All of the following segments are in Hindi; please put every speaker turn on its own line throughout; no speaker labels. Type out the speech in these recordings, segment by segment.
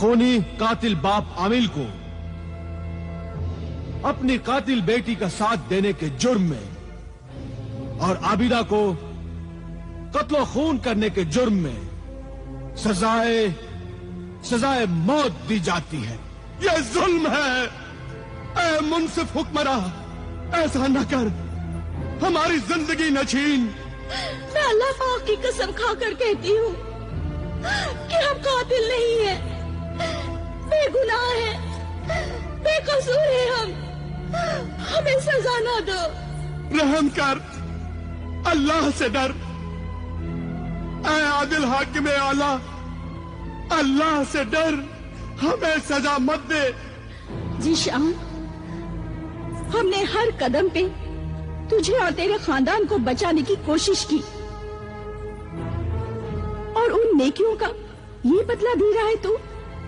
खूनी कातिल बाप आमिल को अपनी कातिल बेटी का साथ देने के जुर्म में और आबिदा को कत्लो खून करने के जुर्म में सजाए मौत दी जाती है। यह जुल्म है। ऐ मुंसिफ हुक्मरा, ऐसा न कर, हमारी जिंदगी न छीन।
मैं अल्लाह पाक की कसम खाकर कहती हूँ कि हम कातिल नहीं है, बेगुनाह है, बेकसूर है हम। हमें सजा ना दो।
रहम कर, अल्लाह से डर। ऐ आदिल हाकिम आला, अल्लाह से डर, हमें सजा मत दे।
जीशान, हमने हर कदम पे तुझे और तेरे खानदान को बचाने की कोशिश की और उन नेकियों का ये बदला दे रहा है तू।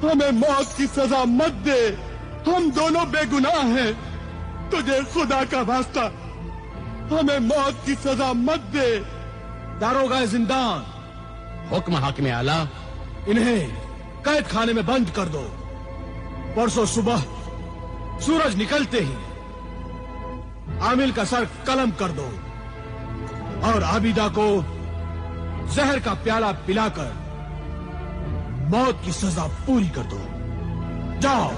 हमें मौत की सजा मत दे, हम दोनों बेगुनाह हैं। तुझे खुदा का वास्ता, हमें मौत की सजा मत दे। दारोगा जिंदान,
हुक्म हाकिम आला,
इन्हें कैद खाने में बंद कर दो। परसों सुबह सूरज निकलते ही आमिल का सर कलम कर दो और आबिदा को जहर का प्याला पिलाकर मौत की सजा पूरी कर दो। जाओ,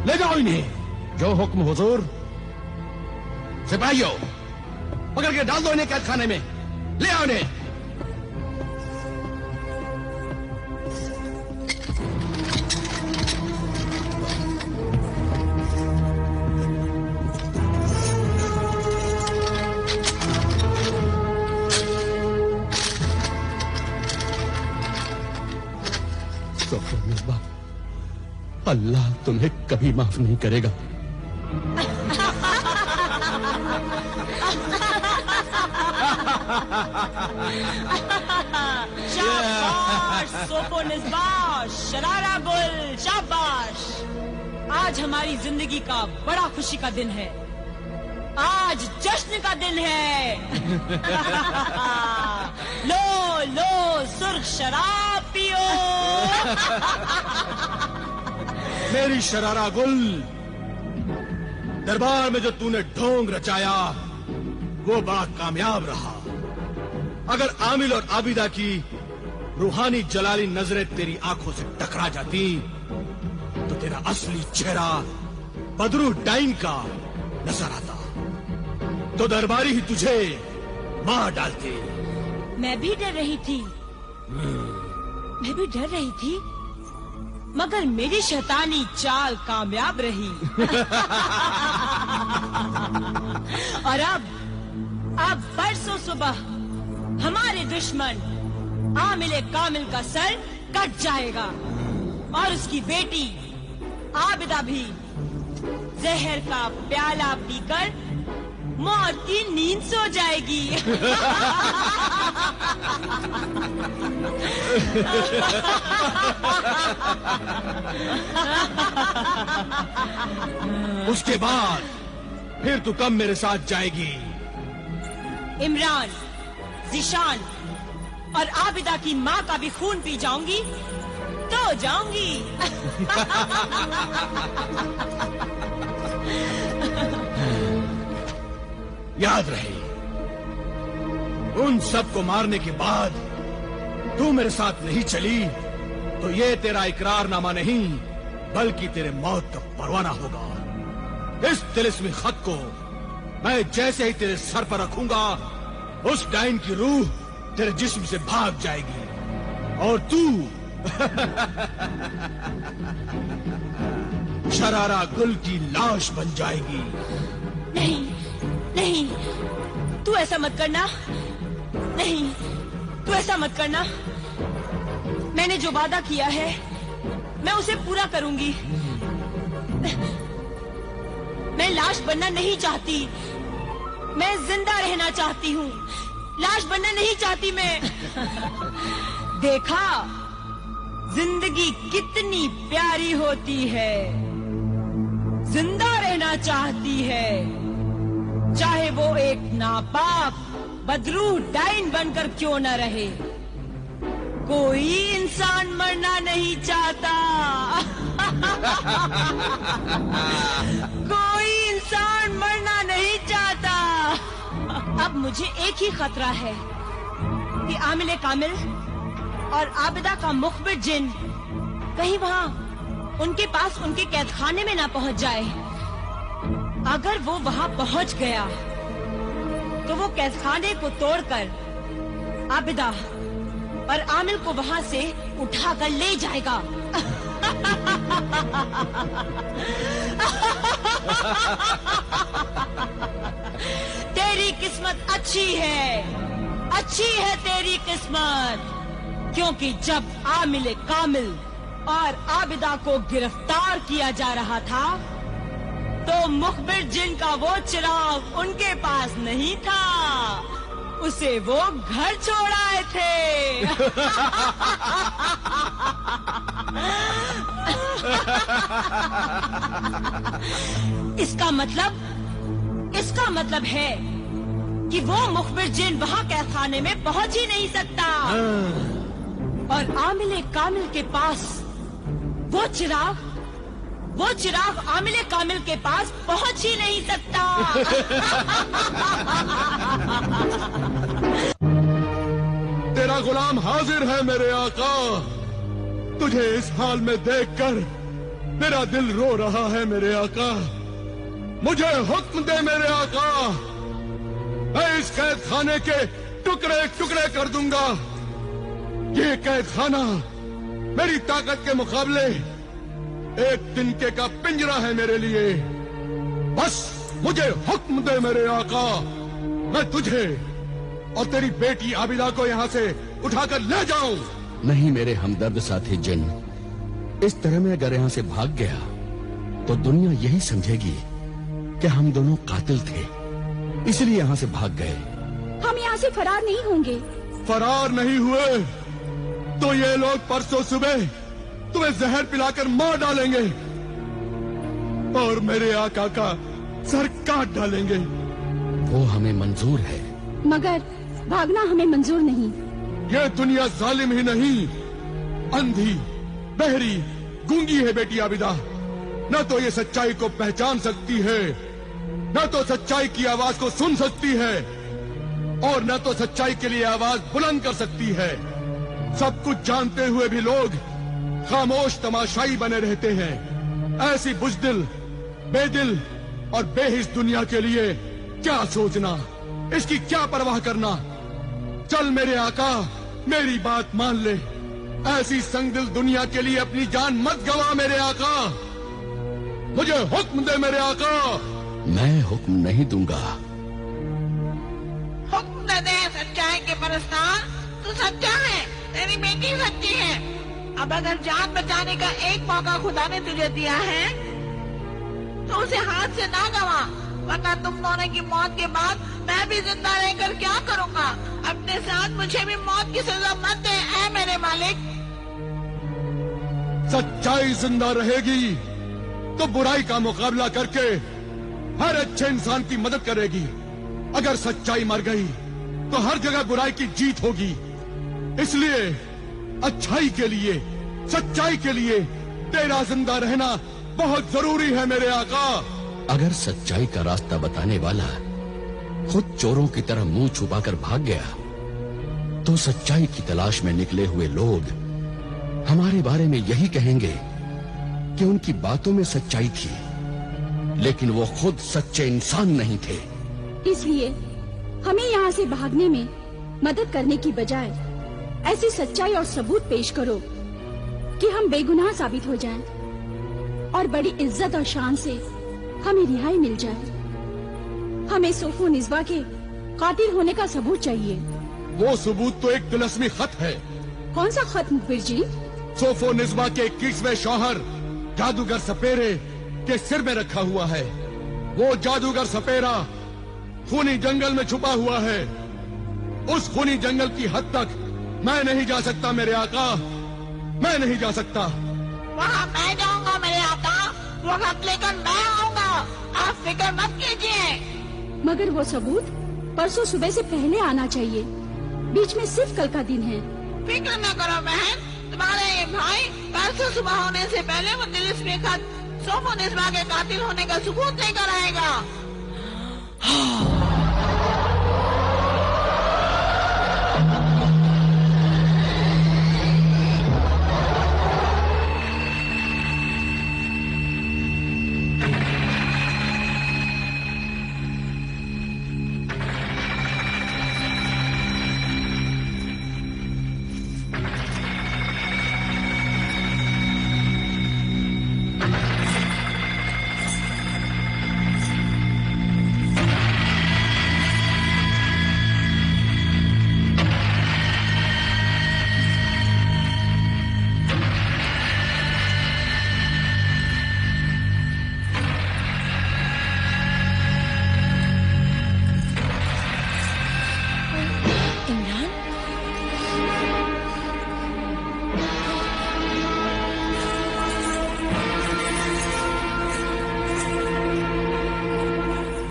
ले जाओ इन्हें।
जो हुक्म हुजूर। सिपाहियों, पकड़ के डाल दो इन्हें कैद खाने में। ले आओ इन्हें। अल्लाह तुम्हें कभी माफ नहीं करेगा।
शाबाश सोफो निस्बाह, शरारा गुल, शाबाश। आज हमारी जिंदगी का बड़ा खुशी का दिन है। आज जश्न का दिन है। लो लो सुर्ख शराब पियो।
मेरी शरारा गुल, दरबार में जो तूने ढोंग रचाया वो बड़ा कामयाब रहा। अगर आमिल और आबिदा की रूहानी जलाली नजरें तेरी आंखों से टकरा जाती तो तेरा असली चेहरा बदरू डाइन का नजर आता, तो दरबारी ही तुझे मार डालते।
मैं भी डर रही थी, मैं भी डर रही थी, मगर मेरी शैतानी चाल कामयाब रही। और अब परसों सुबह हमारे दुश्मन आमिल कामिल का सर कट जाएगा और उसकी बेटी आबिदा भी जहर का प्याला पीकर मौत की नींद सो जाएगी।
उसके बाद फिर तू कब मेरे साथ जाएगी?
इमरान, जिशान और आबिदा की माँ का भी खून पी जाऊंगी तो जाऊंगी।
याद रहे, उन सब को मारने के बाद तू मेरे साथ नहीं चली तो ये तेरा इकरारनामा नहीं बल्कि तेरे मौत का परवाना होगा। इस तिलिस्मी खत को मैं जैसे ही तेरे सर पर रखूंगा उस डाइन की रूह तेरे जिस्म से भाग जाएगी और तू शरारा गुल की लाश बन जाएगी।
नहीं नहीं, तू ऐसा मत करना। नहीं, तू ऐसा मत करना। मैंने जो वादा किया है मैं उसे पूरा करूंगी। मैं लाश बनना नहीं चाहती, मैं जिंदा रहना चाहती हूँ। लाश बनना नहीं चाहती मैं। देखा जिंदगी कितनी प्यारी होती है। जिंदा रहना चाहती है, चाहे वो एक नापाक बदरूह डाइन बनकर क्यों न रहे। कोई इंसान मरना नहीं चाहता। कोई इंसान मरना नहीं चाहता। अब मुझे एक ही खतरा है कि आमिल कामिल और आबिदा का मुखबिर जिन कहीं वहाँ उनके पास उनके कैदखाने में ना पहुँच जाए। अगर वो वहाँ पहुँच गया तो वो कैदखाने को तोड़कर आबिदा और आमिल को वहाँ से उठाकर ले जाएगा। तेरी किस्मत अच्छी है तेरी किस्मत, क्योंकि जब आमिल कामिल और आबिदा को गिरफ्तार किया जा रहा था तो मुखबिर जिन का वो चिराग उनके पास नहीं था, उसे वो घर छोड़ आए थे। इसका मतलब है कि वो मुखबिर जिन वहाँ कैदखाने में पहुँच ही नहीं सकता और आमिल कामिल के पास वो चिराग आमिल कामिल के पास पहुँच ही नहीं सकता।
तेरा गुलाम हाजिर है मेरे आका। तुझे इस हाल में देखकर मेरा दिल रो रहा है मेरे आका। मुझे हुक्म दे मेरे आका, मैं इस कैद खाने के टुकड़े टुकड़े कर दूंगा। ये कैद खाना मेरी ताकत के मुकाबले एक तिनके का पिंजरा है मेरे लिए। बस मुझे हुक्म दे मेरे आका, मैं तुझे और तेरी बेटी आबिदा को यहाँ से उठाकर ले जाऊं।
नहीं मेरे हमदर्द साथी जिन, इस तरह में अगर यहाँ से भाग गया तो दुनिया यही समझेगी कि हम दोनों कातिल थे, इसलिए यहाँ से भाग गए।
हम यहाँ से फरार नहीं होंगे।
फरार नहीं हुए तो ये लोग परसों सुबह तुम्हें जहर पिलाकर मार डालेंगे और मेरे आका का सर काट डालेंगे।
वो हमें मंजूर है,
मगर भागना हमें मंजूर नहीं।
ये दुनिया जालिम ही नहीं, अंधी, बहरी, गूंगी है बेटी आबिदा। न तो ये सच्चाई को पहचान सकती है, न तो सच्चाई की आवाज को सुन सकती है, और न तो सच्चाई के लिए आवाज बुलंद कर सकती है। सब कुछ जानते हुए भी लोग खामोश तमाशाई बने रहते हैं। ऐसी बुज़दिल, बेदिल और बेहिस दुनिया के लिए क्या सोचना, इसकी क्या परवाह करना। चल मेरे आका, मेरी बात मान ले। ऐसी संगदिल दुनिया के लिए अपनी जान मत गवा मेरे आका। मुझे हुक्म दे मेरे आका।
मैं हुक्म नहीं दूंगा।
हुक्म न दे सच्चाई के परस्तार, तू सच्चा है, तेरी बेटी सच्ची है। अब अगर जान बचाने का एक मौका खुदा ने तुझे दिया है तो उसे हाथ से ना गवा, वरना तुम दोनों की मौत के बाद मैं भी जिंदा रहकर क्या करूँगा। अपने साथ मुझे भी मौत की सजा मत दे ऐ मेरे मालिक।
सच्चाई जिंदा रहेगी तो बुराई का मुकाबला करके हर अच्छे इंसान की मदद करेगी। अगर सच्चाई मर गई तो हर जगह बुराई की जीत होगी। इसलिए अच्छाई के लिए, सच्चाई के लिए तेरा जिंदा रहना बहुत जरूरी है मेरे आका।
अगर सच्चाई का रास्ता बताने वाला खुद चोरों की तरह मुंह छुपाकर भाग गया तो सच्चाई की तलाश में निकले हुए लोग हमारे बारे में यही कहेंगे कि उनकी बातों में सच्चाई थी, लेकिन वो खुद सच्चे इंसान नहीं थे।
इसलिए हमें यहाँ से भागने में मदद करने की बजाय ऐसी सच्चाई और सबूत पेश करो कि हम बेगुनाह साबित हो जाएं और बड़ी इज्जत और शान से हमें रिहाई मिल जाए। हमें सोफो निस्बा के कातिल होने का सबूत चाहिए।
वो सबूत तो एक तिलस्मी खत है।
कौन सा खत मुखबिर जी?
सोफो निस्बा के 21वें शौहर जादूगर सपेरे के सिर में रखा हुआ है। वो जादूगर सपेरा खूनी जंगल में छुपा हुआ है। उस खूनी जंगल की हद तक मैं नहीं जा सकता मेरे आका, मैं नहीं जा सकता।
वहाँ मैं जाऊँगा मेरे आका, वो खत लेकर मैं आऊँगा, आप फिक्र मत कीजिए।
मगर वो सबूत परसों सुबह से पहले आना चाहिए। बीच में सिर्फ कल का दिन है।
फिक्र न करो बहन, तुम्हारे ये भाई परसों सुबह होने से पहले वो तिलिस्मी खत सोफोनिस्मा के कातिल होने का सबूत लेकर आएगा।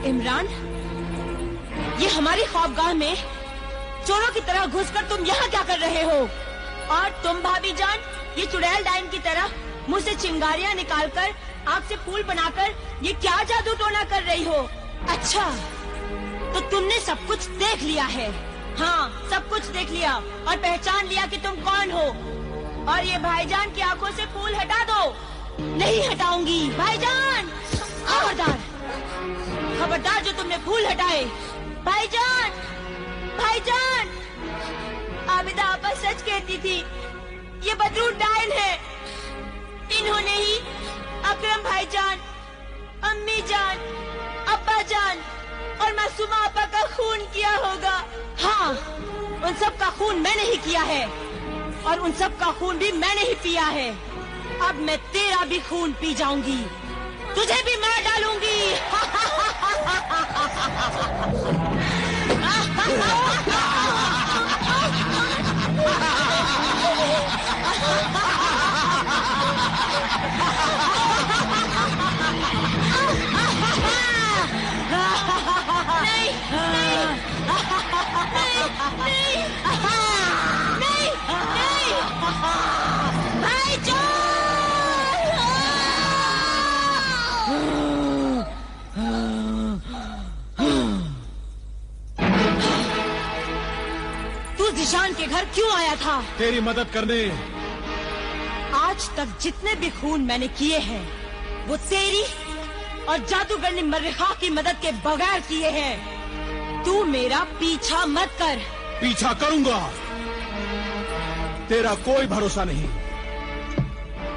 इमरान, ये हमारी ख्वाबगाह में चोरों की तरह घुसकर तुम यहाँ क्या कर रहे हो? और तुम भाभी जान, ये चुड़ैल डाइन की तरह मुंह से चिंगारियाँ निकालकर आँख से फूल बनाकर ये क्या जादू टोना कर रही हो? अच्छा, तो तुमने सब कुछ देख लिया है। हाँ, सब कुछ देख लिया और पहचान लिया कि तुम कौन हो। और ये भाईजान की आंखों से फूल हटा दो। नहीं हटाऊंगी भाईजान, खबरदार, खबरदार जो तुमने फूल हटाए। भाईजान, भाईजान, आबिदा आपा सच कहती थी, ये बदरू डाइन है। इन्होंने ही अकरम भाईजान, अम्मी जान, अब्बा जान और मासूमा आपा का खून किया होगा। हाँ, उन सब का खून मैंने ही किया है और उन सब का खून भी मैंने ही पिया है। अब मैं तेरा भी खून पी जाऊंगी, तुझे भी मार डालूंगी। नहीं, नहीं, नहीं, नहीं, नहीं, भाईजान! तू जिशान के घर क्यों आया था?
तेरी मदद करने।
आज तक जितने भी खून मैंने किए हैं वो तेरी और जादूगरनी मर्रिखा की मदद के बगैर किए हैं। तू मेरा पीछा मत कर।
पीछा करूंगा। तेरा कोई भरोसा नहीं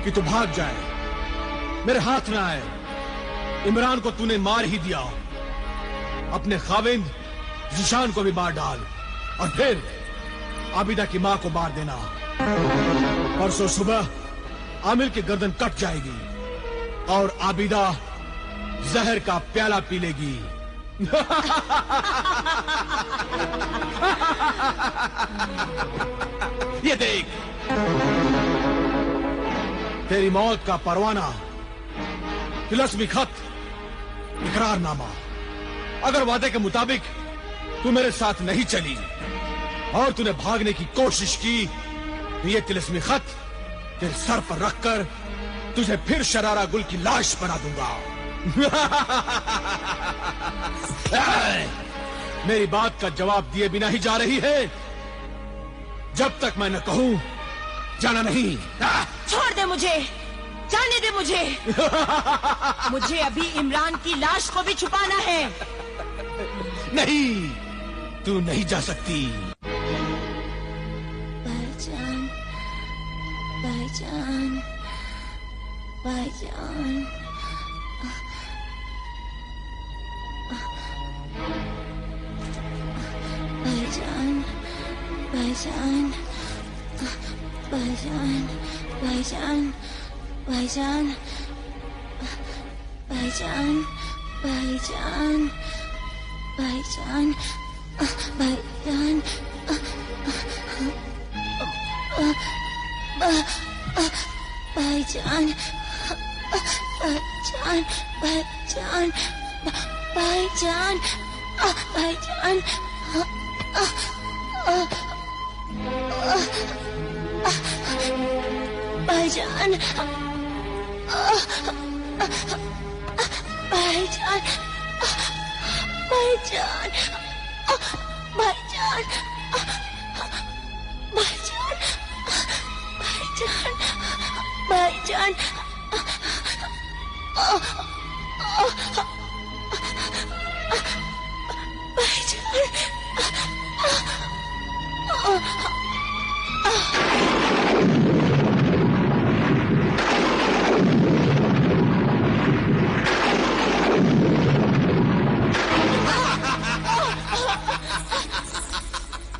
कि तू भाग जाए, मेरे हाथ में आए। इमरान को तूने मार ही दिया, अपने खाविंद जिशान को भी मार डाल और फिर आबिदा की माँ को मार देना। परसों सुबह आमिर की गर्दन कट जाएगी और आबिदा जहर का प्याला पी लेगी। ये देख, तेरी मौत का परवाना, तिलिस्मी खत, इकरारनामा। अगर वादे के मुताबिक तू मेरे साथ नहीं चली और तूने भागने की कोशिश की तो ये तिलिस्मी खत तेरे सर पर रखकर तुझे फिर शरारा गुल की लाश बना दूंगा। मेरी बात का जवाब दिए बिना ही जा रही है। जब तक मैं न कहूं जाना नहीं।
छोड़ दे मुझे, जाने दे मुझे। मुझे अभी इमरान की लाश को भी छुपाना है।
नहीं, तू नहीं जा सकती।
भाईजान, भाईजान, भाईजान, भाईजान, भाईजान, भाईजान, भाईजान, भाईजान, भाईजान, भाईजान, भाईजान, भाईजान, भाईजान, भाईजान, भाईजान, भाईजान, भाईजान, भाईजान, भाईजान, भाईजान, भाईजान, भाईजान, भाईजान, भाईजान,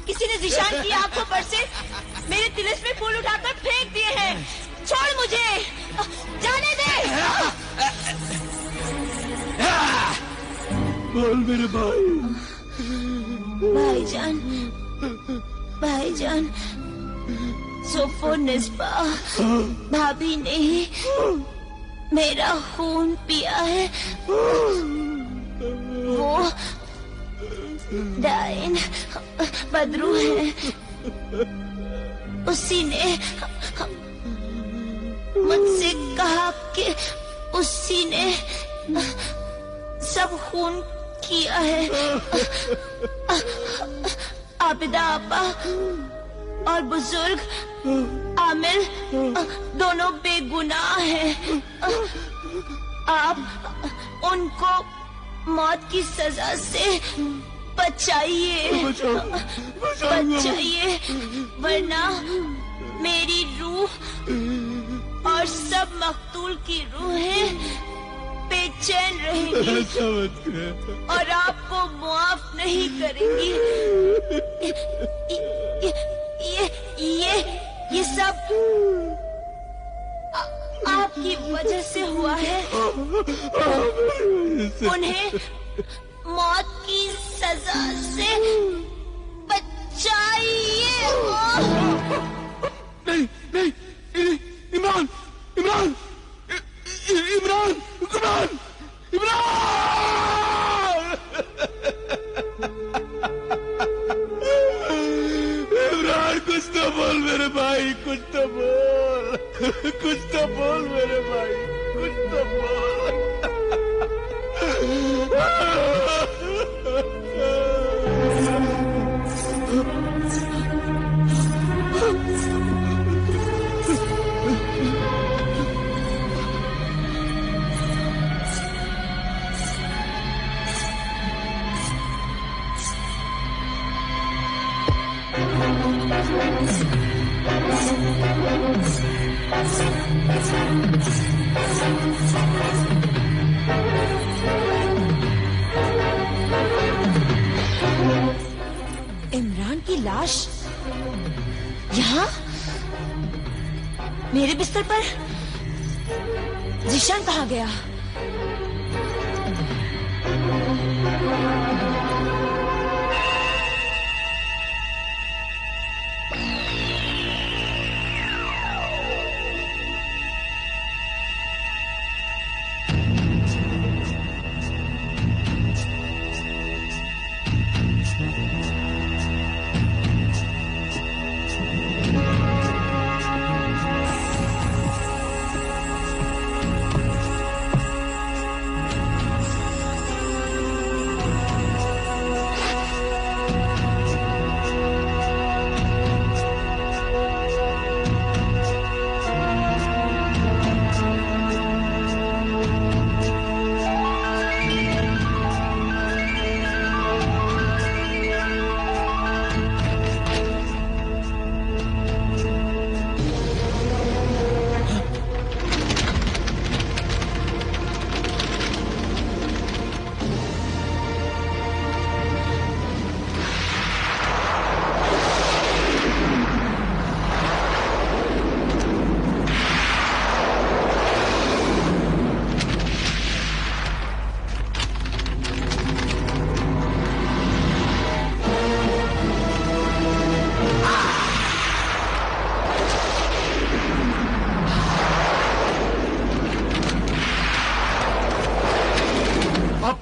किसी ने जिशान की आंखों पर से मेरे तिलिस्मी फूल उठाकर फेंक दिए हैं। छोड़ मुझे, जाने दे।
बोल मेरे भाई।
भाईजान, भाईजान, सोफो निस्बा भाभी ने ही मेरा खून पिया है। वो डाइन बदरू है, उसी ने मुझसे कहा कि उसी ने सब खून किया है। आबिदा आपा और बुजुर्ग आमिर दोनों बेगुनाह हैं। आप उनको मौत की सजा से बचाइए, बचाइए, वरना मेरी रूह और सब मकतूल की रूहें बेचैन रहेंगी और आपको मुआफ नहीं करेंगी। ये सब आपकी वजह से हुआ है। उन्हें मौत की सजा से बचाइए।
नहीं नहीं, इमरान, इमरान, इमरान, इमरान, इमरान, कुछ तो बोल मेरे भाई, कुछ तो बोल, कुछ तो बोल मेरे भाई, कुछ तो बोल।
इमरान की लाश यहाँ मेरे बिस्तर पर। जिशान कहाँ गया?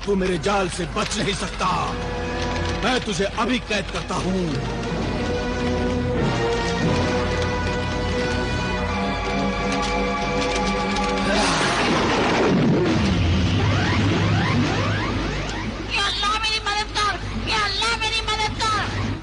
तू मेरे जाल से बच नहीं सकता। मैं तुझे अभी कैद करता हूँ।